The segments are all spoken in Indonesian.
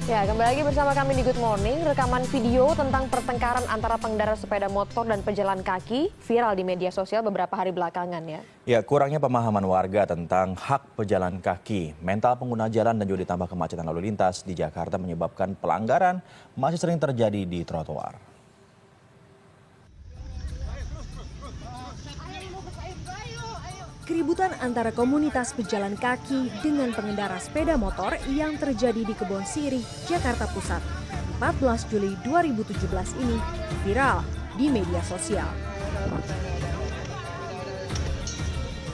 Ya, kembali lagi bersama kami di Good Morning. Rekaman video tentang pertengkaran antara pengendara sepeda motor dan pejalan kaki viral di media sosial beberapa hari belakangan ya. Ya, kurangnya pemahaman warga tentang hak pejalan kaki, mental pengguna jalan dan juga ditambah kemacetan lalu lintas di Jakarta menyebabkan pelanggaran masih sering terjadi di trotoar. Keributan antara komunitas pejalan kaki dengan pengendara sepeda motor yang terjadi di Kebon Sirih, Jakarta Pusat, 14 Juli 2017 ini viral di media sosial.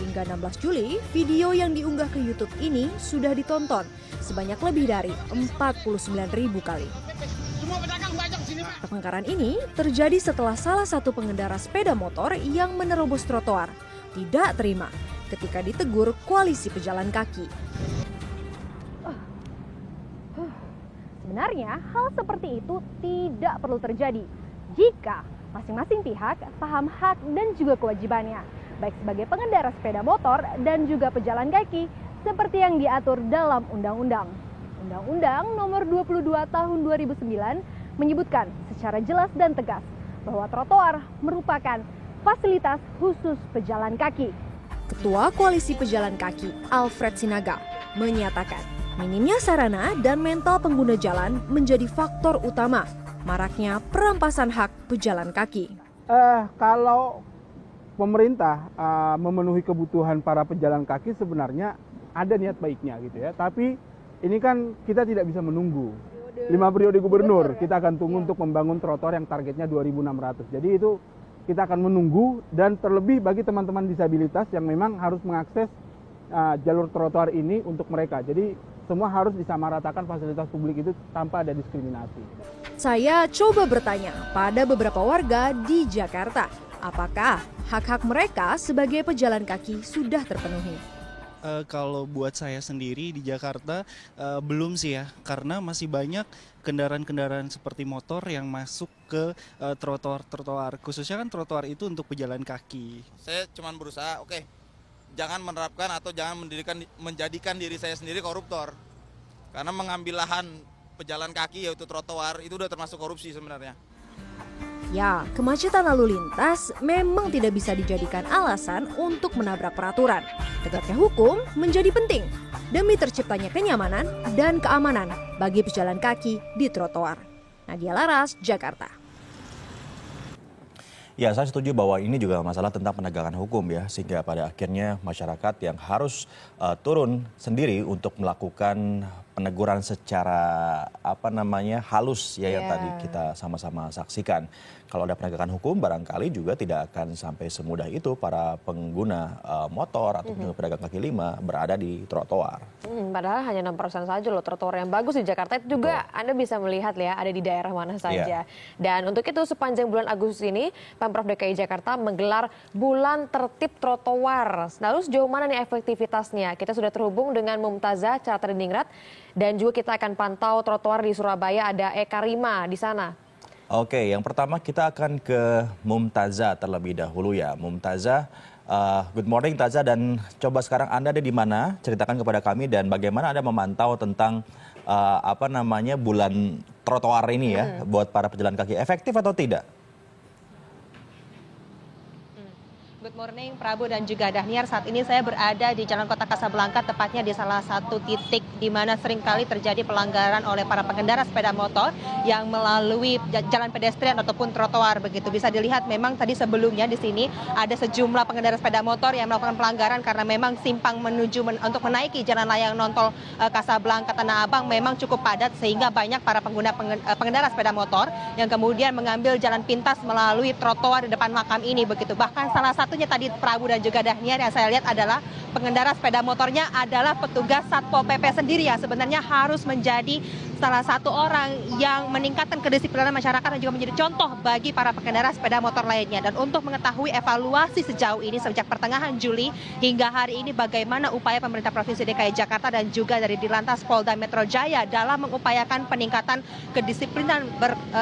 Hingga 16 Juli, video yang diunggah ke YouTube ini sudah ditonton sebanyak lebih dari 49.000 kali. Pertengkaran ini terjadi setelah salah satu pengendara sepeda motor yang menerobos trotoar tidak terima ketika ditegur koalisi pejalan kaki. Sebenarnya hal seperti itu tidak perlu terjadi jika masing-masing pihak paham hak dan juga kewajibannya, baik sebagai pengendara sepeda motor dan juga pejalan kaki seperti yang diatur dalam Undang-Undang. Undang-Undang Nomor 22 Tahun 2009 menyebutkan secara jelas dan tegas bahwa trotoar merupakan fasilitas khusus pejalan kaki. Ketua Koalisi Pejalan Kaki, Alfred Sinaga, menyatakan minimnya sarana dan mental pengguna jalan menjadi faktor utama maraknya perampasan hak pejalan kaki. Kalau pemerintah memenuhi kebutuhan para pejalan kaki sebenarnya ada niat baiknya gitu ya. Tapi ini kan kita tidak bisa menunggu. 5 periode gubernur kita akan tunggu untuk membangun trotoar yang targetnya 2.600. Jadi itu kita akan menunggu, dan terlebih bagi teman-teman disabilitas yang memang harus mengakses jalur trotoar ini untuk mereka. Jadi semua harus disamaratakan fasilitas publik itu tanpa ada diskriminasi. Saya coba bertanya pada beberapa warga di Jakarta, apakah hak-hak mereka sebagai pejalan kaki sudah terpenuhi? Kalau buat saya sendiri di Jakarta belum sih ya, karena masih banyak kendaraan-kendaraan seperti motor yang masuk ke trotoar, khususnya kan trotoar itu untuk pejalan kaki. Saya cuma berusaha, jangan menerapkan atau jangan menjadikan diri saya sendiri koruptor. Karena mengambil lahan pejalan kaki yaitu trotoar itu udah termasuk korupsi sebenarnya. Ya, kemacetan lalu lintas memang tidak bisa dijadikan alasan untuk menabrak peraturan. Tegaknya hukum menjadi penting demi terciptanya kenyamanan dan keamanan bagi pejalan kaki di trotoar. Nadia Laras, Jakarta. Ya, saya setuju bahwa ini juga masalah tentang penegakan hukum ya, sehingga pada akhirnya masyarakat yang harus turun sendiri untuk melakukan peneguran secara halus ya yang tadi kita sama-sama saksikan. Kalau ada penegakan hukum barangkali juga tidak akan sampai semudah itu para pengguna motor atau pedagang kaki lima berada di trotoar. Padahal hanya 6% saja loh trotoar yang bagus di Jakarta itu juga. Anda bisa melihat ya ada di daerah mana saja. Dan untuk itu sepanjang bulan Agustus ini Pemprov DKI Jakarta menggelar Bulan Tertib Trotoar. Lalu sejauh mana nih efektivitasnya? Kita sudah terhubung dengan Mumtazah Chatradiningrat dan juga kita akan pantau trotoar di Surabaya, ada Eka Rima di sana. Oke, yang pertama kita akan ke Mumtazah terlebih dahulu ya. Mumtazah, good morning Tazah, dan coba sekarang Anda ada di mana? Ceritakan kepada kami dan bagaimana Anda memantau tentang bulan trotoar ini ya buat para pejalan kaki, efektif atau tidak? Good morning Prabu dan juga Dahniar. Saat ini saya berada di Jalan Kota Kasablanka, tepatnya di salah satu titik di mana seringkali terjadi pelanggaran oleh para pengendara sepeda motor yang melalui jalan pedestrian ataupun trotoar begitu. Bisa dilihat memang tadi sebelumnya di sini ada sejumlah pengendara sepeda motor yang melakukan pelanggaran karena memang simpang menuju untuk menaiki jalan layang nontol Kasablanka Tanah Abang memang cukup padat, sehingga banyak para pengendara sepeda motor yang kemudian mengambil jalan pintas melalui trotoar di depan makam ini begitu. Bahkan salah satunya tadi Prabu dan juga Dahniar yang saya lihat adalah pengendara sepeda motornya adalah petugas Satpol PP sendiri ya. Sebenarnya harus menjadi salah satu orang yang meningkatkan kedisiplinan masyarakat dan juga menjadi contoh bagi para pengendara sepeda motor lainnya. Dan untuk mengetahui evaluasi sejauh ini sejak pertengahan Juli hingga hari ini bagaimana upaya pemerintah Provinsi DKI Jakarta dan juga dari Dirlantas Polda Metro Jaya dalam mengupayakan peningkatan kedisiplinan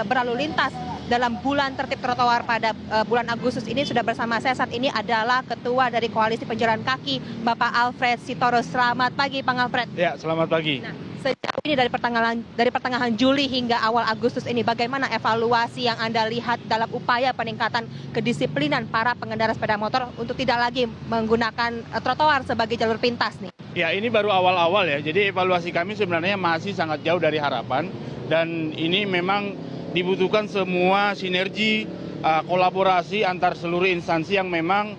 berlalu lintas dalam bulan tertib trotoar pada bulan Agustus ini, sudah bersama saya saat ini adalah Ketua dari Koalisi Pejalan Kaki, Bapak Alfred Sitoro. Selamat pagi, Bang Alfred. Ya, selamat pagi. Nah, sejauh ini dari pertengahan Juli hingga awal Agustus ini, bagaimana evaluasi yang Anda lihat dalam upaya peningkatan kedisiplinan para pengendara sepeda motor untuk tidak lagi menggunakan trotoar sebagai jalur pintas nih? Ya, ini baru awal-awal ya. Jadi evaluasi kami sebenarnya masih sangat jauh dari harapan, dan ini memang dibutuhkan semua sinergi kolaborasi antar seluruh instansi yang memang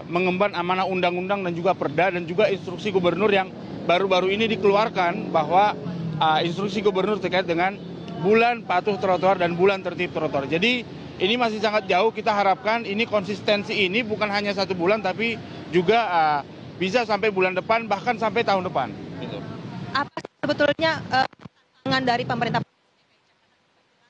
mengemban amanah undang-undang dan juga perda dan juga instruksi gubernur yang baru-baru ini dikeluarkan, bahwa instruksi gubernur terkait dengan bulan patuh trotoar dan bulan tertib trotoar. Jadi ini masih sangat jauh. Kita harapkan ini konsistensi ini bukan hanya 1 bulan, tapi juga bisa sampai bulan depan, bahkan sampai tahun depan. Gitu. Apa sebetulnya tantangan dari pemerintah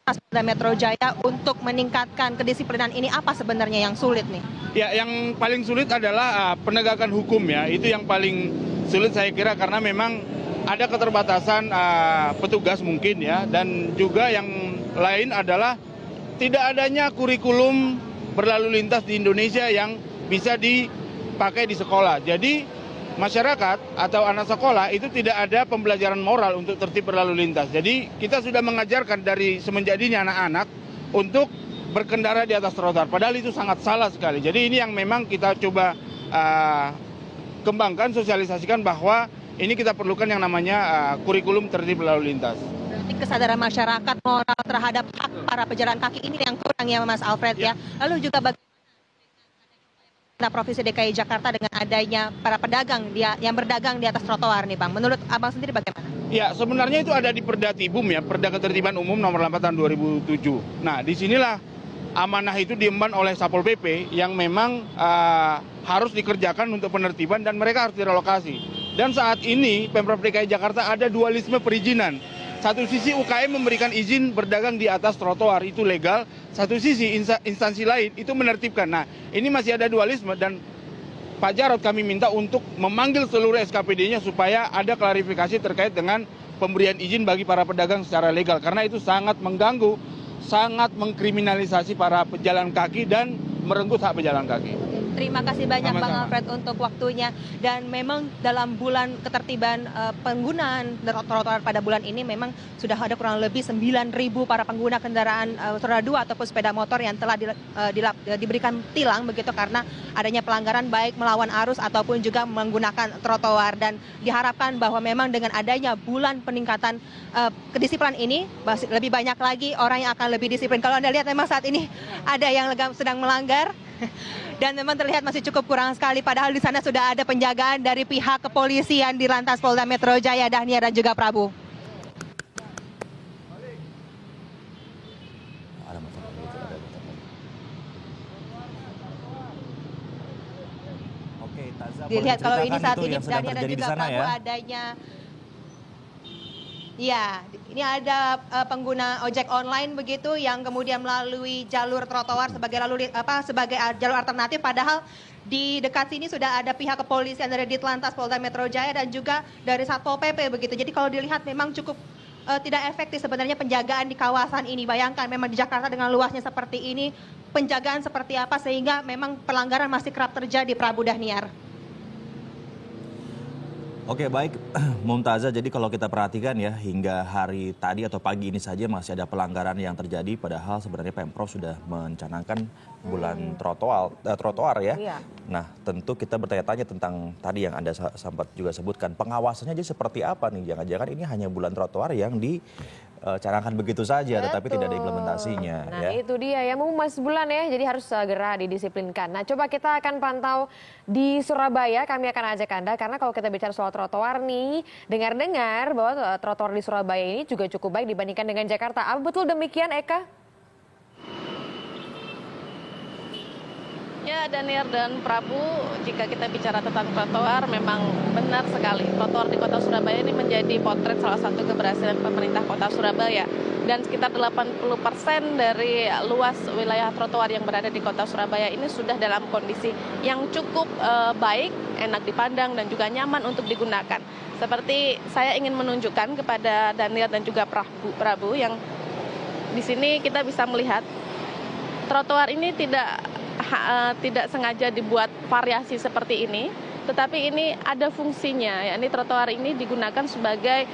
Polda Metro Jaya untuk meningkatkan kedisiplinan ini, apa sebenarnya yang sulit nih? Ya, yang paling sulit adalah penegakan hukum ya. Itu yang paling sulit saya kira, karena memang ada keterbatasan petugas mungkin ya, dan juga yang lain adalah tidak adanya kurikulum berlalu lintas di Indonesia yang bisa dipakai di sekolah. Jadi masyarakat atau anak sekolah itu tidak ada pembelajaran moral untuk tertib berlalu lintas. Jadi kita sudah mengajarkan dari semenjak dini anak-anak untuk berkendara di atas trotoar. Padahal itu sangat salah sekali. Jadi ini yang memang kita coba kembangkan, sosialisasikan bahwa ini kita perlukan yang namanya kurikulum tertib berlalu lintas. Berarti kesadaran masyarakat moral terhadap hak para pejalan kaki ini yang kurang ya Mas Alfred ya. Lalu juga bagaimana Provinsi DKI Jakarta dengan adanya para pedagang yang berdagang di atas trotoar nih Bang. Menurut Abang sendiri bagaimana? Ya, sebenarnya itu ada di Perda Tibum ya, Perda Ketertiban Umum nomor 8 tahun 2007. Nah, disinilah amanah itu diemban oleh Satpol PP yang memang harus dikerjakan untuk penertiban dan mereka harus direlokasi. Dan saat ini Pemprov DKI Jakarta ada dualisme perizinan. Satu sisi UKM memberikan izin berdagang di atas trotoar, itu legal. Satu sisi instansi lain itu menertibkan. Nah, ini masih ada dualisme, dan Pak Jarod kami minta untuk memanggil seluruh SKPD-nya supaya ada klarifikasi terkait dengan pemberian izin bagi para pedagang secara legal. Karena itu sangat mengganggu, sangat mengkriminalisasi para pejalan kaki dan merenggut hak pejalan kaki. Terima kasih banyak Sama-sama. Bang Alfred untuk waktunya. Dan memang dalam bulan ketertiban penggunaan trotoar pada bulan ini memang sudah ada kurang lebih 9.000 para pengguna kendaraan roda 2 ataupun sepeda motor yang telah diberikan tilang begitu karena adanya pelanggaran baik melawan arus ataupun juga menggunakan trotoar. Dan diharapkan bahwa memang dengan adanya bulan peningkatan kedisiplinan ini lebih banyak lagi orang yang akan lebih disiplin. Kalau Anda lihat memang saat ini ada yang sedang melanggar. Dan memang terlihat masih cukup kurang sekali, padahal di sana sudah ada penjagaan dari pihak kepolisian di Lantas Polda Metro Jaya, Dahniar dan juga Prabu. Oke, Taza, Dilihat kalau ini saat ini yang sedang Dahniar dan terjadi di juga sana Prabu ya. adanya. Ya, ini ada pengguna ojek online begitu yang kemudian melalui jalur trotoar sebagai jalur alternatif, padahal di dekat sini sudah ada pihak kepolisian dari Ditlantas Polda Metro Jaya dan juga dari Satpol PP begitu. Jadi kalau dilihat memang cukup tidak efektif sebenarnya penjagaan di kawasan ini. Bayangkan memang di Jakarta dengan luasnya seperti ini, penjagaan seperti apa sehingga memang pelanggaran masih kerap terjadi, Prabu Dahniar. Oke, baik Mumtazah, jadi kalau kita perhatikan ya hingga hari tadi atau pagi ini saja masih ada pelanggaran yang terjadi, padahal sebenarnya Pemprov sudah mencanangkan bulan trotoar ya. Iya. Nah, tentu kita bertanya-tanya tentang tadi yang Anda sempat juga sebutkan, pengawasannya jadi seperti apa nih? Jangan-jangan ini hanya bulan trotoar yang dicanangkan begitu saja, tetapi tidak ada implementasinya. Nah ya. itu dia ya, masih sebulan ya, jadi harus segera didisiplinkan. Nah coba kita akan pantau di Surabaya, kami akan ajak Anda, karena kalau kita bicara soal trotoar nih, dengar-dengar bahwa trotoar di Surabaya ini juga cukup baik dibandingkan dengan Jakarta. Apa betul demikian, Eka? Ya, Daniar dan Prabu, jika kita bicara tentang trotoar, memang benar sekali. Trotoar di kota Surabaya ini menjadi potret salah satu keberhasilan pemerintah kota Surabaya. Dan sekitar 80% dari luas wilayah trotoar yang berada di kota Surabaya ini sudah dalam kondisi yang cukup baik, enak dipandang, dan juga nyaman untuk digunakan. Seperti saya ingin menunjukkan kepada Daniar dan juga Prabu yang di sini kita bisa melihat trotoar ini tidak sengaja dibuat variasi seperti ini. tetapi ini ada fungsinya, yakni trotoar ini digunakan sebagai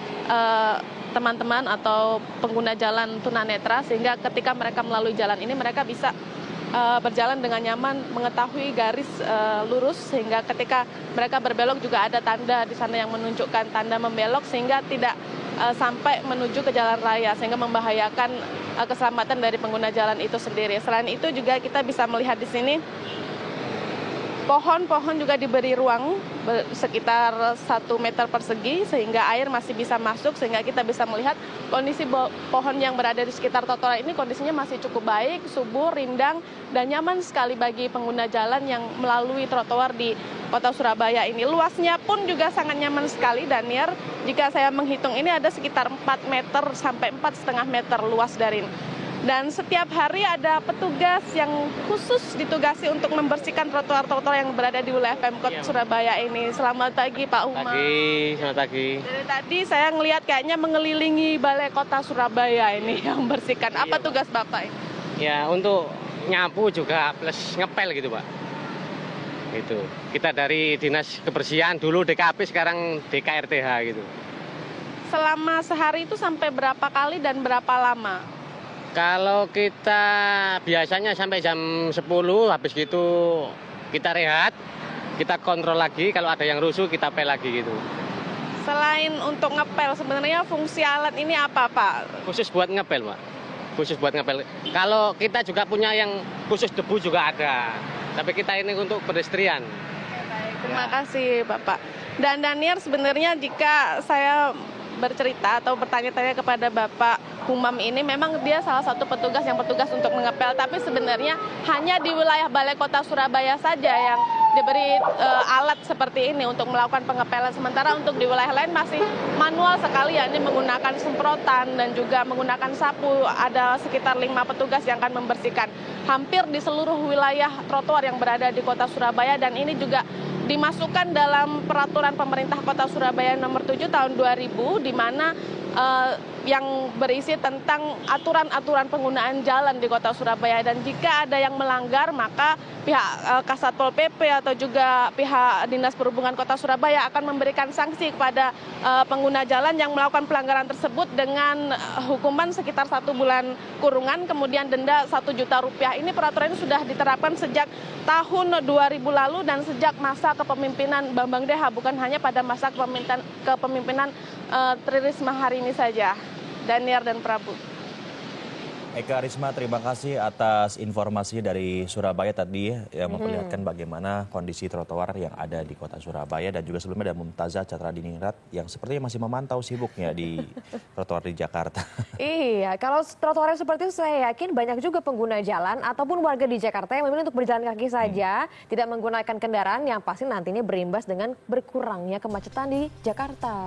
teman-teman atau pengguna jalan tunanetra, sehingga ketika mereka melalui jalan ini mereka bisa berjalan dengan nyaman, mengetahui garis lurus, sehingga ketika mereka berbelok juga ada tanda di sana yang menunjukkan tanda membelok, sehingga tidak sampai menuju ke jalan raya, sehingga membahayakan keselamatan dari pengguna jalan itu sendiri. Selain itu juga kita bisa melihat di sini pohon-pohon juga diberi ruang sekitar 1 meter persegi sehingga air masih bisa masuk, sehingga kita bisa melihat kondisi pohon yang berada di sekitar trotoar ini kondisinya masih cukup baik, subur, rindang, dan nyaman sekali bagi pengguna jalan yang melalui trotoar di kota Surabaya ini. Luasnya pun juga sangat nyaman sekali, Daniar. Jika saya menghitung ini ada sekitar 4 meter sampai 4,5 meter luas dari ini. Dan setiap hari ada petugas yang khusus ditugasi untuk membersihkan trotoar-trotoar yang berada di wilayah Pemkot Surabaya ini. Selamat pagi Pak Umar. Selamat pagi. Dari tadi saya ngelihat kayaknya mengelilingi Balai Kota Surabaya ini yang bersihkan. Apa tugas Bapak ini? Ya, untuk nyapu juga plus ngepel gitu Pak. Itu. Kita dari Dinas Kebersihan dulu DKP, sekarang DKRTH gitu. Selama sehari itu sampai berapa kali dan berapa lama? Kalau kita biasanya sampai jam 10, habis gitu kita rehat, kita kontrol lagi, kalau ada yang rusuh kita pel lagi gitu. Selain untuk ngepel, sebenarnya fungsi alat ini apa Pak? Khusus buat ngepel Pak, khusus buat ngepel. Kalau kita juga punya yang khusus debu juga ada, tapi kita ini untuk pedestrian. Baik, terima kasih Bapak. Dan Daniar, sebenarnya jika saya bercerita atau bertanya-tanya kepada Bapak Humam ini, memang dia salah satu petugas yang bertugas untuk mengepel, tapi sebenarnya hanya di wilayah Balai Kota Surabaya saja yang diberi alat seperti ini untuk melakukan pengepelan, sementara untuk di wilayah lain masih manual sekali, yakni menggunakan semprotan dan juga menggunakan sapu. Ada sekitar 5 petugas yang akan membersihkan hampir di seluruh wilayah trotoar yang berada di Kota Surabaya, dan ini juga dimasukkan dalam peraturan pemerintah Kota Surabaya nomor 7 tahun 2000, di mana yang berisi tentang aturan-aturan penggunaan jalan di Kota Surabaya, dan jika ada yang melanggar maka pihak Kasatpol PP atau juga pihak Dinas Perhubungan Kota Surabaya akan memberikan sanksi kepada pengguna jalan yang melakukan pelanggaran tersebut dengan hukuman sekitar 1 bulan kurungan, kemudian denda Rp1.000.000. Ini peraturan ini sudah diterapkan sejak tahun 2000 lalu dan sejak masa kepemimpinan Bambang Deha, bukan hanya pada masa kepemimpinan Tri Risma hari ini saja. Daniar dan Prabu. Eka Risma, terima kasih atas informasi dari Surabaya tadi yang memperlihatkan bagaimana kondisi trotoar yang ada di kota Surabaya, dan juga sebelumnya ada Mumtazah Catra Diningrat yang sepertinya masih memantau sibuknya di trotoar di Jakarta. Iya, kalau trotoar seperti itu saya yakin banyak juga pengguna jalan ataupun warga di Jakarta yang memilih untuk berjalan kaki saja, tidak menggunakan kendaraan, yang pasti nantinya berimbas dengan berkurangnya kemacetan di Jakarta.